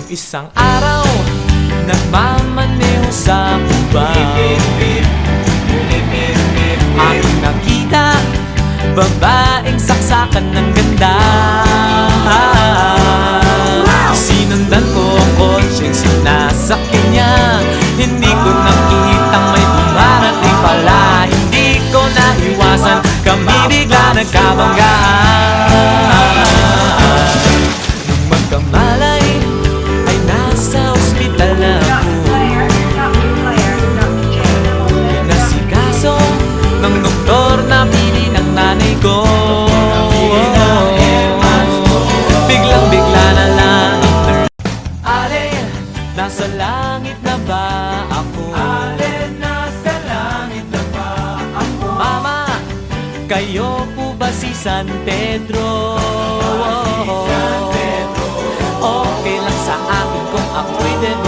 Isang araw, nagmamaneho sa Cuba, aking nakita, babaeng saksakan ng ganda. Sinundan ko ang kotseng sinasakyan niya. Hindi ko nakitang may dumarating pala. Hindi ko naiwasan, kami bigla nagkabanggaan. Nung magkamalay, ay nasa ospital na ako. Inasikaso ng doktor na pili ng nanay ko. Biglang-bigla na lang Alin, nasa langit na ba ako? Alin, nasa langit na ba ako? Mama, kayo po ba si San Pedro? Okay lang sa akin kung ako'y demonyo.